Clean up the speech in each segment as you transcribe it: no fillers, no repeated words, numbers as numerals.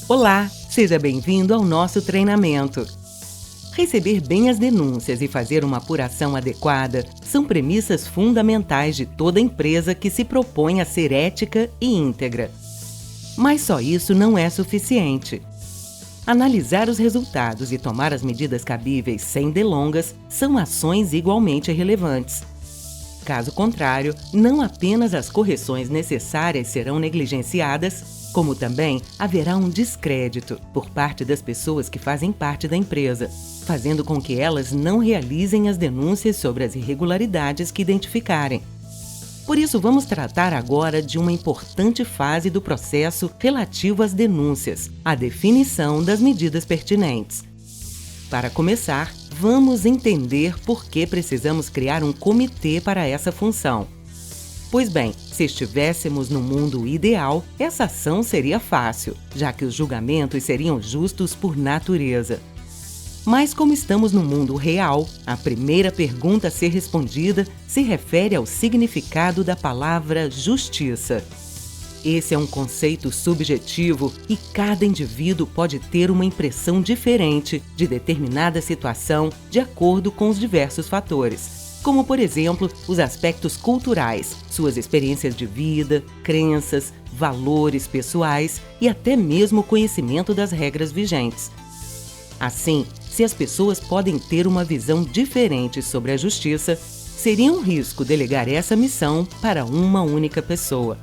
Olá, seja bem-vindo ao nosso treinamento. Receber bem as denúncias e fazer uma apuração adequada são premissas fundamentais de toda empresa que se propõe a ser ética e íntegra. Mas só isso não é suficiente. Analisar os resultados e tomar as medidas cabíveis sem delongas são ações igualmente relevantes. Caso contrário, não apenas as correções necessárias serão negligenciadas, como também haverá um descrédito por parte das pessoas que fazem parte da empresa, fazendo com que elas não realizem as denúncias sobre as irregularidades que identificarem. Por isso, vamos tratar agora de uma importante fase do processo relativo às denúncias, a definição das medidas pertinentes. Para começar, vamos entender por que precisamos criar um comitê para essa função. Pois bem, se estivéssemos no mundo ideal, essa ação seria fácil, já que os julgamentos seriam justos por natureza. Mas como estamos no mundo real, a primeira pergunta a ser respondida se refere ao significado da palavra justiça. Esse é um conceito subjetivo e cada indivíduo pode ter uma impressão diferente de determinada situação de acordo com os diversos fatores, como, por exemplo, os aspectos culturais, suas experiências de vida, crenças, valores pessoais e até mesmo o conhecimento das regras vigentes. Assim, se as pessoas podem ter uma visão diferente sobre a justiça, seria um risco delegar essa missão para uma única pessoa.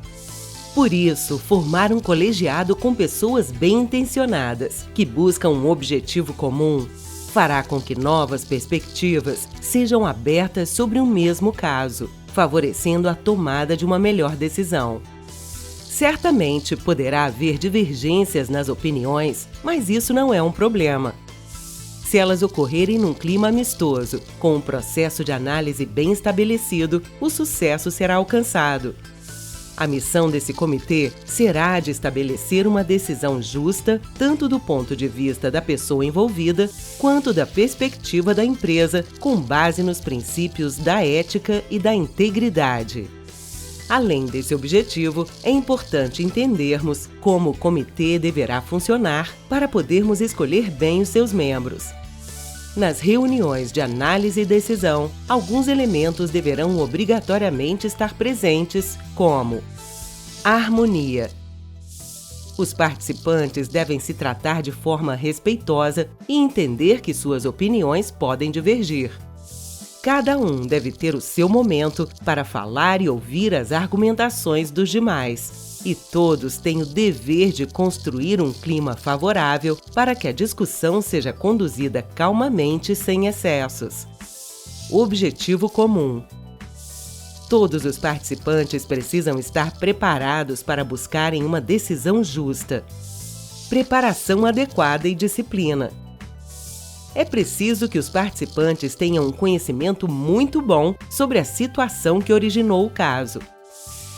Por isso, formar um colegiado com pessoas bem-intencionadas, que buscam um objetivo comum, fará com que novas perspectivas sejam abertas sobre um mesmo caso, favorecendo a tomada de uma melhor decisão. Certamente poderá haver divergências nas opiniões, mas isso não é um problema. Se elas ocorrerem num clima amistoso, com um processo de análise bem estabelecido, o sucesso será alcançado. A missão desse comitê será a de estabelecer uma decisão justa, tanto do ponto de vista da pessoa envolvida, quanto da perspectiva da empresa, com base nos princípios da ética e da integridade. Além desse objetivo, é importante entendermos como o comitê deverá funcionar para podermos escolher bem os seus membros. Nas reuniões de análise e decisão, alguns elementos deverão obrigatoriamente estar presentes, como a harmonia. Os participantes devem se tratar de forma respeitosa e entender que suas opiniões podem divergir. Cada um deve ter o seu momento para falar e ouvir as argumentações dos demais. E todos têm o dever de construir um clima favorável para que a discussão seja conduzida calmamente sem excessos. Objetivo comum. Todos os participantes precisam estar preparados para buscarem uma decisão justa. Preparação adequada e disciplina. É preciso que os participantes tenham um conhecimento muito bom sobre a situação que originou o caso.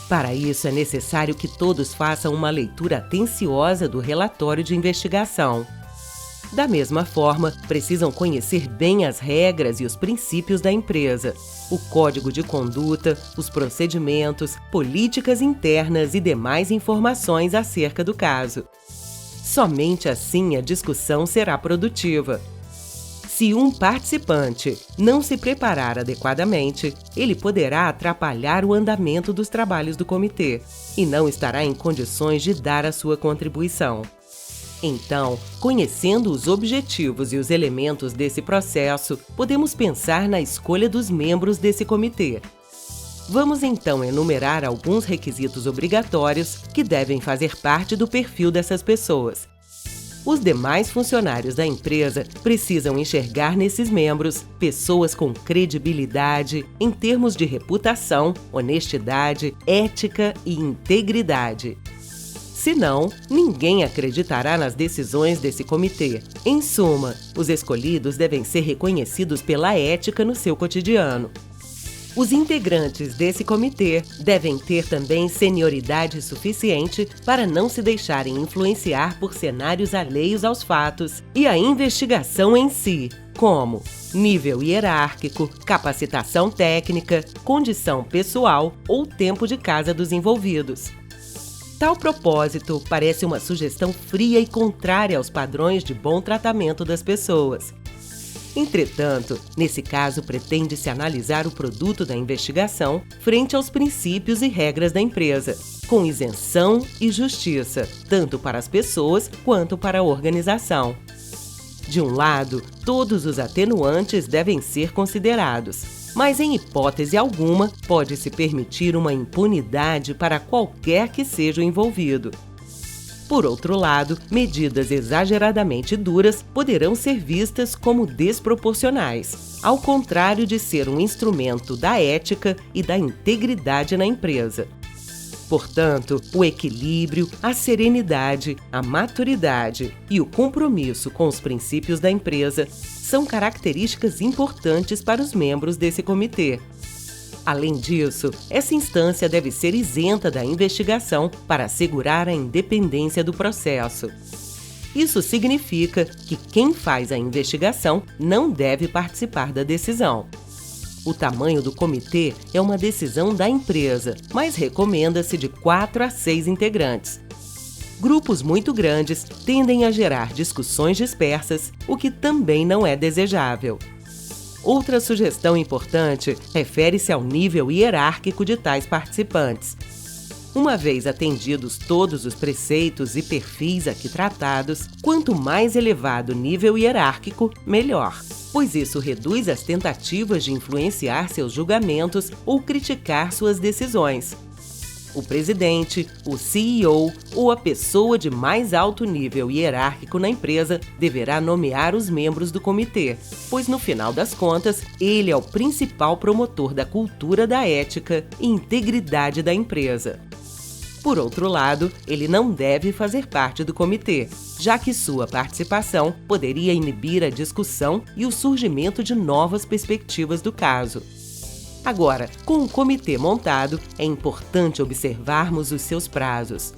Para isso, é necessário que todos façam uma leitura atenciosa do relatório de investigação. Da mesma forma, precisam conhecer bem as regras e os princípios da empresa, o código de conduta, os procedimentos, políticas internas e demais informações acerca do caso. Somente assim a discussão será produtiva. Se um participante não se preparar adequadamente, ele poderá atrapalhar o andamento dos trabalhos do comitê e não estará em condições de dar a sua contribuição. Então, conhecendo os objetivos e os elementos desse processo, podemos pensar na escolha dos membros desse comitê. Vamos então enumerar alguns requisitos obrigatórios que devem fazer parte do perfil dessas pessoas. Os demais funcionários da empresa precisam enxergar nesses membros pessoas com credibilidade em termos de reputação, honestidade, ética e integridade. Senão, ninguém acreditará nas decisões desse comitê. Em suma, os escolhidos devem ser reconhecidos pela ética no seu cotidiano. Os integrantes desse comitê devem ter também senioridade suficiente para não se deixarem influenciar por cenários alheios aos fatos e à investigação em si, como nível hierárquico, capacitação técnica, condição pessoal ou tempo de casa dos envolvidos. Tal propósito parece uma sugestão fria e contrária aos padrões de bom tratamento das pessoas. Entretanto, nesse caso pretende-se analisar o produto da investigação frente aos princípios e regras da empresa, com isenção e justiça, tanto para as pessoas quanto para a organização. De um lado, todos os atenuantes devem ser considerados, mas em hipótese alguma pode-se permitir uma impunidade para qualquer que seja o envolvido. Por outro lado, medidas exageradamente duras poderão ser vistas como desproporcionais, ao contrário de ser um instrumento da ética e da integridade na empresa. Portanto, o equilíbrio, a serenidade, a maturidade e o compromisso com os princípios da empresa são características importantes para os membros desse comitê. Além disso, essa instância deve ser isenta da investigação para assegurar a independência do processo. Isso significa que quem faz a investigação não deve participar da decisão. O tamanho do comitê é uma decisão da empresa, mas recomenda-se de 4 a 6 integrantes. Grupos muito grandes tendem a gerar discussões dispersas, o que também não é desejável. Outra sugestão importante refere-se ao nível hierárquico de tais participantes. Uma vez atendidos todos os preceitos e perfis aqui tratados, quanto mais elevado o nível hierárquico, melhor, pois isso reduz as tentativas de influenciar seus julgamentos ou criticar suas decisões. O presidente, o CEO ou a pessoa de mais alto nível hierárquico na empresa deverá nomear os membros do comitê, pois no final das contas, ele é o principal promotor da cultura da ética e integridade da empresa. Por outro lado, ele não deve fazer parte do comitê, já que sua participação poderia inibir a discussão e o surgimento de novas perspectivas do caso. Agora, com o comitê montado, é importante observarmos os seus prazos.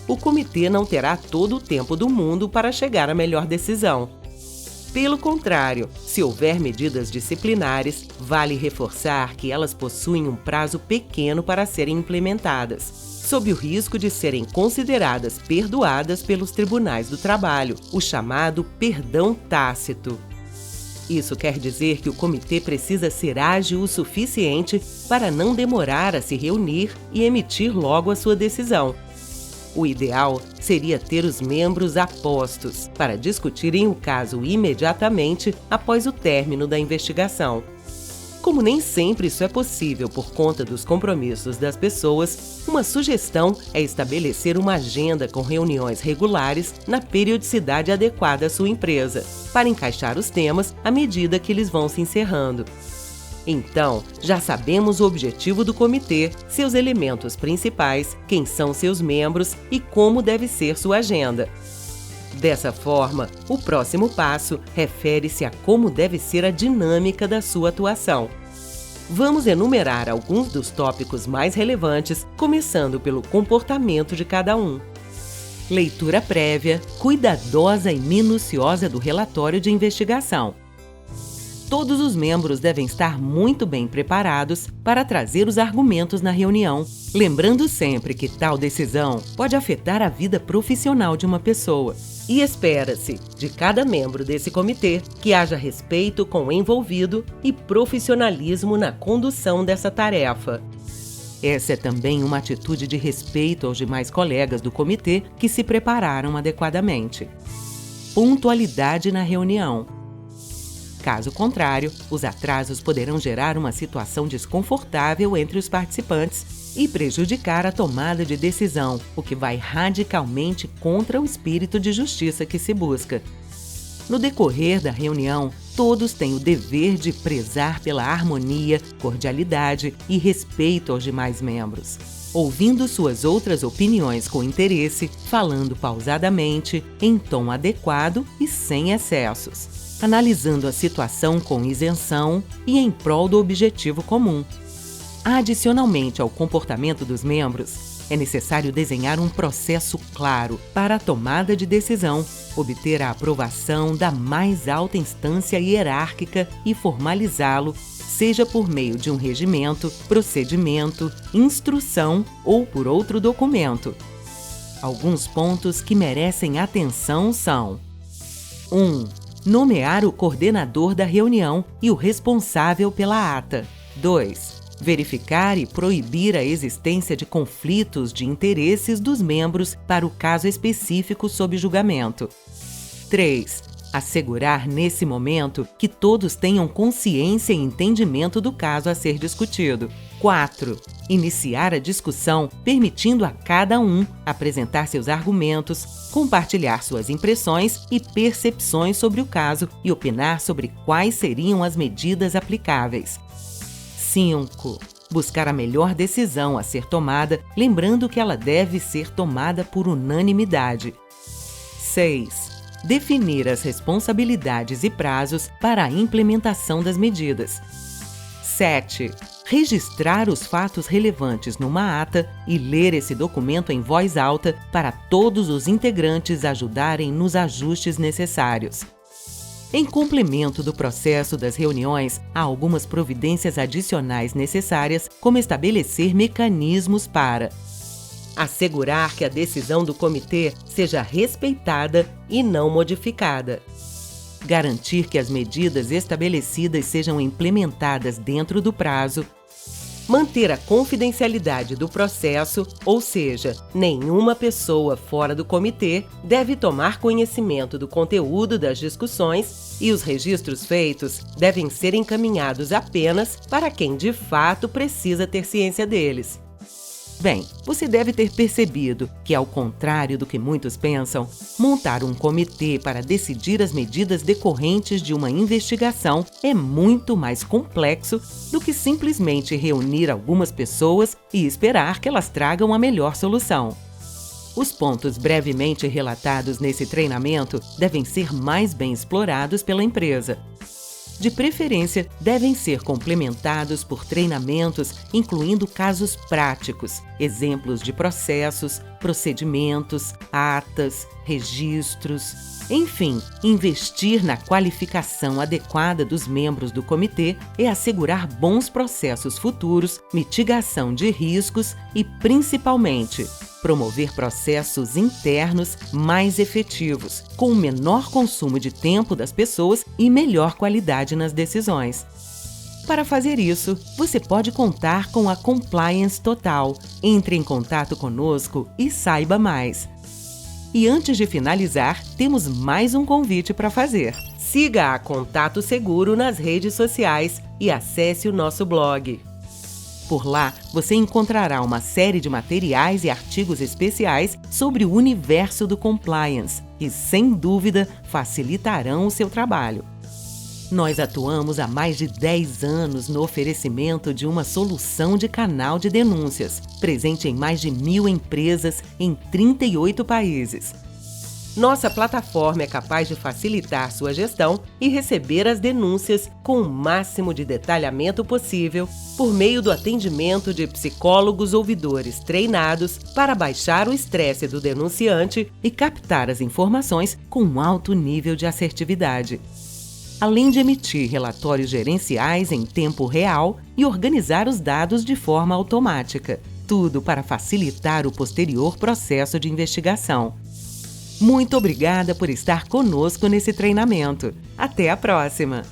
O comitê não terá todo o tempo do mundo para chegar à melhor decisão. Pelo contrário, se houver medidas disciplinares, vale reforçar que elas possuem um prazo pequeno para serem implementadas, sob o risco de serem consideradas perdoadas pelos tribunais do trabalho, o chamado perdão tácito. Isso quer dizer que o comitê precisa ser ágil o suficiente para não demorar a se reunir e emitir logo a sua decisão. O ideal seria ter os membros a postos para discutirem o caso imediatamente após o término da investigação. Como nem sempre isso é possível por conta dos compromissos das pessoas, uma sugestão é estabelecer uma agenda com reuniões regulares na periodicidade adequada à sua empresa, para encaixar os temas à medida que eles vão se encerrando. Então, já sabemos o objetivo do comitê, seus elementos principais, quem são seus membros e como deve ser sua agenda. Dessa forma, o próximo passo refere-se a como deve ser a dinâmica da sua atuação. Vamos enumerar alguns dos tópicos mais relevantes, começando pelo comportamento de cada um. Leitura prévia, cuidadosa e minuciosa do relatório de investigação. Todos os membros devem estar muito bem preparados para trazer os argumentos na reunião, lembrando sempre que tal decisão pode afetar a vida profissional de uma pessoa. E espera-se, de cada membro desse comitê, que haja respeito com o envolvido e profissionalismo na condução dessa tarefa. Essa é também uma atitude de respeito aos demais colegas do comitê que se prepararam adequadamente. Pontualidade na reunião. Caso contrário, os atrasos poderão gerar uma situação desconfortável entre os participantes e prejudicar a tomada de decisão, o que vai radicalmente contra o espírito de justiça que se busca. No decorrer da reunião, todos têm o dever de prezar pela harmonia, cordialidade e respeito aos demais membros, ouvindo suas outras opiniões com interesse, falando pausadamente, em tom adequado e sem excessos, analisando a situação com isenção e em prol do objetivo comum. Adicionalmente ao comportamento dos membros, é necessário desenhar um processo claro para a tomada de decisão, obter a aprovação da mais alta instância hierárquica e formalizá-lo, seja por meio de um regimento, procedimento, instrução ou por outro documento. Alguns pontos que merecem atenção são: 1. Nomear o coordenador da reunião e o responsável pela ata. 2. Verificar e proibir a existência de conflitos de interesses dos membros para o caso específico sob julgamento. 3. Assegurar nesse momento que todos tenham consciência e entendimento do caso a ser discutido. 4. Iniciar a discussão permitindo a cada um apresentar seus argumentos, compartilhar suas impressões e percepções sobre o caso e opinar sobre quais seriam as medidas aplicáveis. 5. Buscar a melhor decisão a ser tomada, lembrando que ela deve ser tomada por unanimidade. 6. Definir as responsabilidades e prazos para a implementação das medidas. 7. Registrar os fatos relevantes numa ata e ler esse documento em voz alta para todos os integrantes ajudarem nos ajustes necessários. Em complemento do processo das reuniões, há algumas providências adicionais necessárias, como estabelecer mecanismos para assegurar que a decisão do comitê seja respeitada e não modificada, garantir que as medidas estabelecidas sejam implementadas dentro do prazo, manter a confidencialidade do processo, ou seja, nenhuma pessoa fora do comitê deve tomar conhecimento do conteúdo das discussões e os registros feitos devem ser encaminhados apenas para quem de fato precisa ter ciência deles. Bem, você deve ter percebido que, ao contrário do que muitos pensam, montar um comitê para decidir as medidas decorrentes de uma investigação é muito mais complexo do que simplesmente reunir algumas pessoas e esperar que elas tragam a melhor solução. Os pontos brevemente relatados nesse treinamento devem ser mais bem explorados pela empresa. De preferência, devem ser complementados por treinamentos incluindo casos práticos, exemplos de processos, procedimentos, atas, registros. Enfim, investir na qualificação adequada dos membros do comitê é assegurar bons processos futuros, mitigação de riscos e, principalmente, promover processos internos mais efetivos, com menor consumo de tempo das pessoas e melhor qualidade nas decisões. Para fazer isso, você pode contar com a Compliance Total. Entre em contato conosco e saiba mais. E antes de finalizar, temos mais um convite para fazer. Siga a Contato Seguro nas redes sociais e acesse o nosso blog. Por lá, você encontrará uma série de materiais e artigos especiais sobre o universo do compliance, que, sem dúvida, facilitarão o seu trabalho. Nós atuamos há mais de 10 anos no oferecimento de uma solução de canal de denúncias, presente em mais de 1.000 empresas em 38 países. Nossa plataforma é capaz de facilitar sua gestão e receber as denúncias com o máximo de detalhamento possível por meio do atendimento de psicólogos ouvidores treinados para baixar o estresse do denunciante e captar as informações com um alto nível de assertividade. Além de emitir relatórios gerenciais em tempo real e organizar os dados de forma automática. Tudo para facilitar o posterior processo de investigação. Muito obrigada por estar conosco nesse treinamento. Até a próxima!